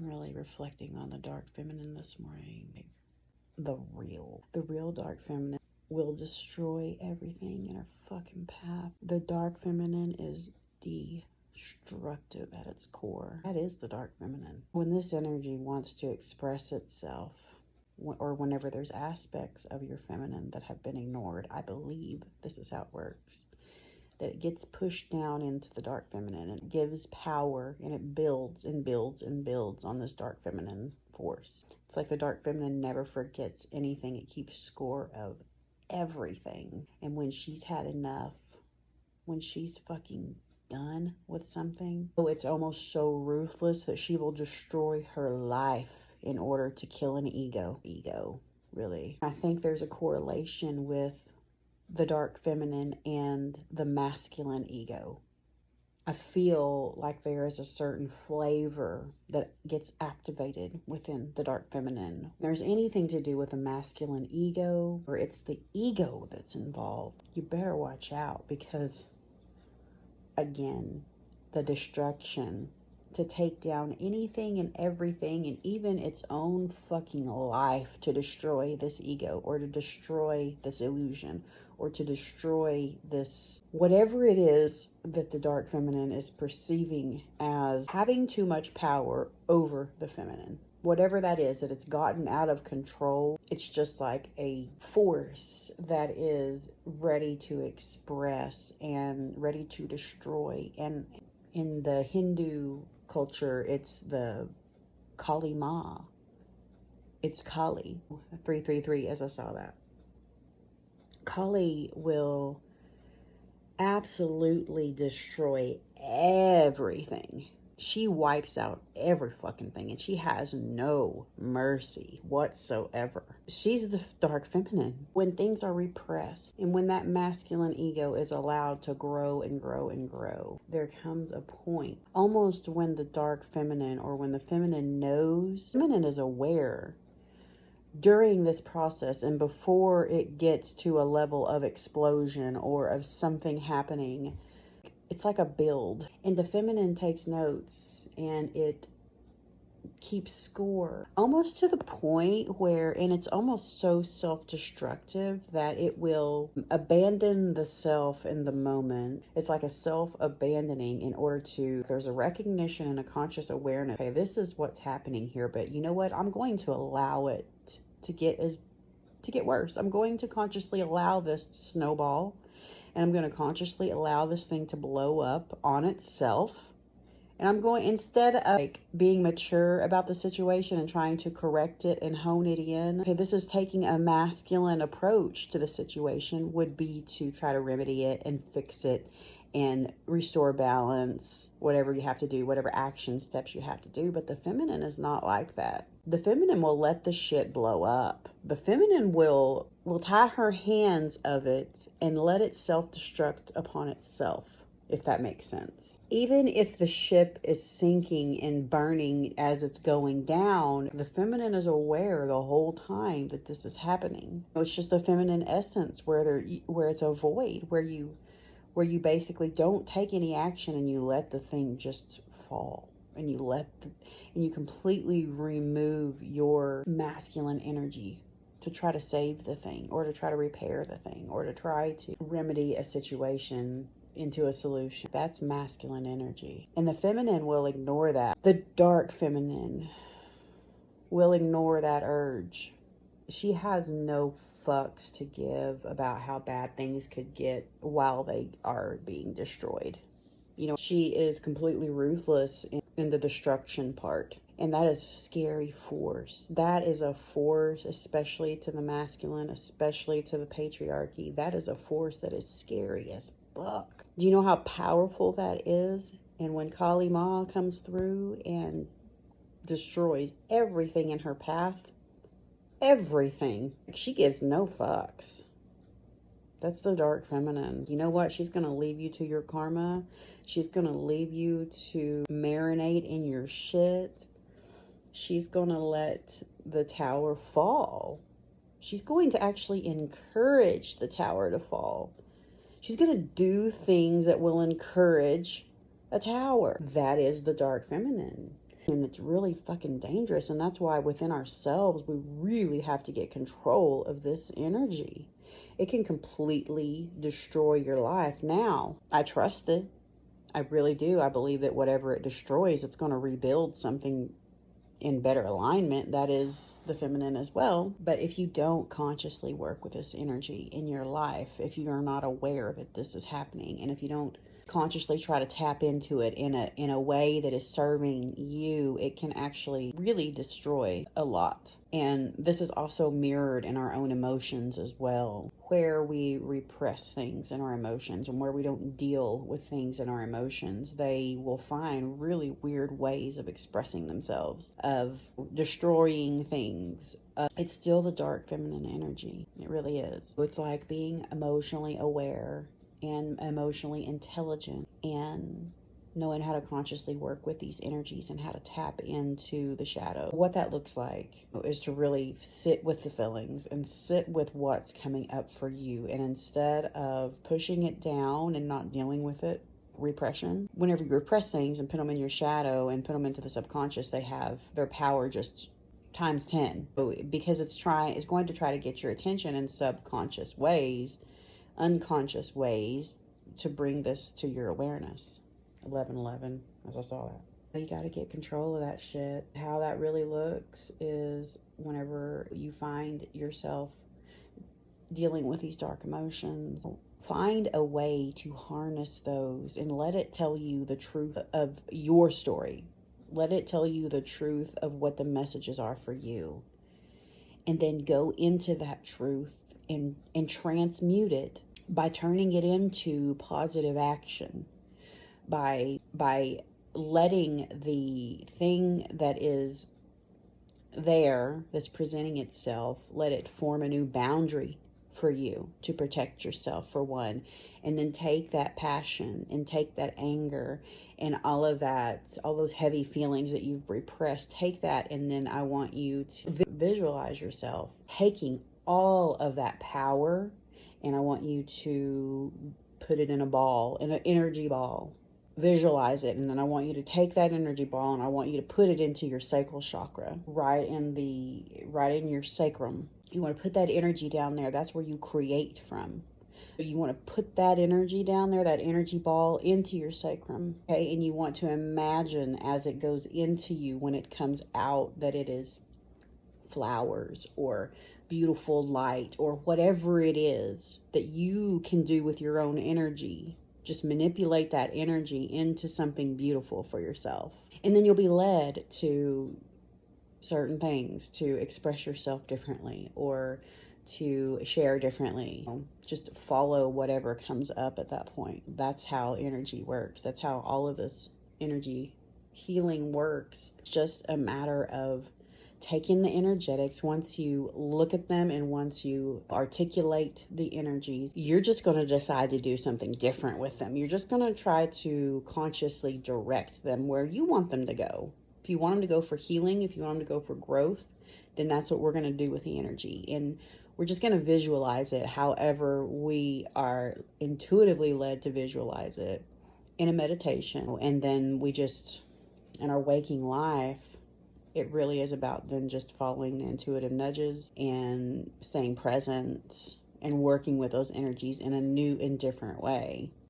really reflecting on the dark feminine this morning. The real dark feminine will destroy everything in her fucking path. The dark feminine is destructive at its core. That is the dark feminine. When this energy wants to express itself, or whenever there's aspects of your feminine that have been ignored, I believe this is how it works. That it gets pushed down into the dark feminine and it gives power, and it builds and builds and builds on this dark feminine force. It's like the dark feminine never forgets anything. It keeps score of everything. And when she's had enough, when she's fucking done with something, it's almost so ruthless that she will destroy her life in order to kill an ego, really. I think there's a correlation with the dark feminine and the masculine ego. I feel like there is a certain flavor that gets activated within the dark feminine. If there's anything to do with a masculine ego, or it's the ego that's involved, you better watch out, because again, the destruction to take down anything and everything, and even its own fucking life, to destroy this ego, or to destroy this illusion, or to destroy this, whatever it is that the dark feminine is perceiving as having too much power over the feminine. Whatever that is, that it's gotten out of control. It's just like a force that is ready to express and ready to destroy. And in the Hindu culture, it's the Kali Ma. It's Kali. 333, as I saw that. Kali will absolutely destroy everything. She wipes out every fucking thing, and she has no mercy whatsoever. She's the dark feminine. When things are repressed, and when that masculine ego is allowed to grow and grow and grow, there comes a point, almost when the dark feminine, or when the feminine knows, feminine is aware during this process, and before it gets to a level of explosion or of something happening. It's like a build, and the feminine takes notes, and it keeps score, almost to the point where, and it's almost so self-destructive that it will abandon the self in the moment. It's like a self-abandoning in order to, there's a recognition and a conscious awareness. Okay, this is what's happening here, but you know what? I'm going to allow it to get worse. I'm going to consciously allow this to snowball. And I'm going to consciously allow this thing to blow up on itself. And I'm going, instead of like being mature about the situation and trying to correct it and hone it in, okay, this is taking a masculine approach to the situation, would be to try to remedy it and fix it and restore balance, whatever you have to do, whatever action steps you have to do. But the feminine is not like that. The feminine will let the shit blow up. The feminine will tie her hands of it and let it self-destruct upon itself, if that makes sense. Even if the ship is sinking and burning as it's going down, the feminine is aware the whole time that this is happening. It's just the feminine essence where it's a void, where you basically don't take any action and you let the thing just fall. And you completely remove your masculine energy to try to save the thing, or to try to repair the thing, or to try to remedy a situation into a solution. That's masculine energy. And the feminine will ignore that. The dark feminine will ignore that urge. She has no fucks to give about how bad things could get while they are being destroyed. You know, she is completely ruthless in the destruction part. And that is a scary force. That is a force, especially to the masculine, especially to the patriarchy. That is a force that is scary as fuck. Do you know how powerful that is? And when Kali Ma comes through and destroys everything in her path, everything, she gives no fucks. That's the dark feminine. You know what? She's going to leave you to your karma. She's going to leave you to marinate in your shit. She's going to let the tower fall. She's going to actually encourage the tower to fall. She's going to do things that will encourage a tower. That is the dark feminine. And it's really fucking dangerous. And that's why within ourselves, we really have to get control of this energy. It can completely destroy your life. Now, I trust it. I really do. I believe that whatever it destroys, it's going to rebuild something in better alignment that is the feminine as well. But if you don't consciously work with this energy in your life, if you are not aware that this is happening, and if you don't consciously try to tap into it in a way that is serving you, it can actually really destroy a lot. And this is also mirrored in our own emotions as well, where we repress things in our emotions and where we don't deal with things in our emotions. They will find really weird ways of expressing themselves, of destroying things. It's still the dark feminine energy. It really is. It's like being emotionally aware and emotionally intelligent and knowing how to consciously work with these energies and how to tap into the shadow. What that looks like is to really sit with the feelings and sit with what's coming up for you. And instead of pushing it down and not dealing with it, repression, whenever you repress things and put them in your shadow and put them into the subconscious, they have their power just times 10, because it's going to try to get your attention in subconscious ways, unconscious ways, to bring this to your awareness. 1111, as I saw that. You got to get control of that shit. How that really looks is whenever you find yourself dealing with these dark emotions, find a way to harness those and let it tell you the truth of your story. Let it tell you the truth of what the messages are for you. And then go into that truth and transmute it by turning it into positive action, by letting the thing that is there, that's presenting itself, let it form a new boundary for you to protect yourself, for one. And then take that passion and take that anger and all of that, all those heavy feelings that you've repressed, take that, and then I want you to visualize yourself taking all of that power, and I want you to put it in a ball, in an energy ball. Visualize it, and then I want you to take that energy ball and I want you to put it into your sacral chakra, right in your sacrum. You want to put that energy down there. That's where you create from. You want to put that energy down there, that energy ball, into your sacrum, okay? And you want to imagine as it goes into you, when it comes out, that it is flowers or beautiful light or whatever it is that you can do with your own energy. Just manipulate that energy into something beautiful for yourself. And then you'll be led to certain things, to express yourself differently or to share differently. Just follow whatever comes up at that point. That's how energy works. That's how all of this energy healing works. It's just a matter of taking the energetics. Once you look at them and once you articulate the energies, you're just going to decide to do something different with them. You're just going to try to consciously direct them where you want them to go. If you want them to go for healing, if you want them to go for growth, then that's what we're going to do with the energy. And we're just going to visualize it however we are intuitively led to visualize it in a meditation. And then we just, in our waking life, it really is about then just following the intuitive nudges and staying present and working with those energies in a new and different way.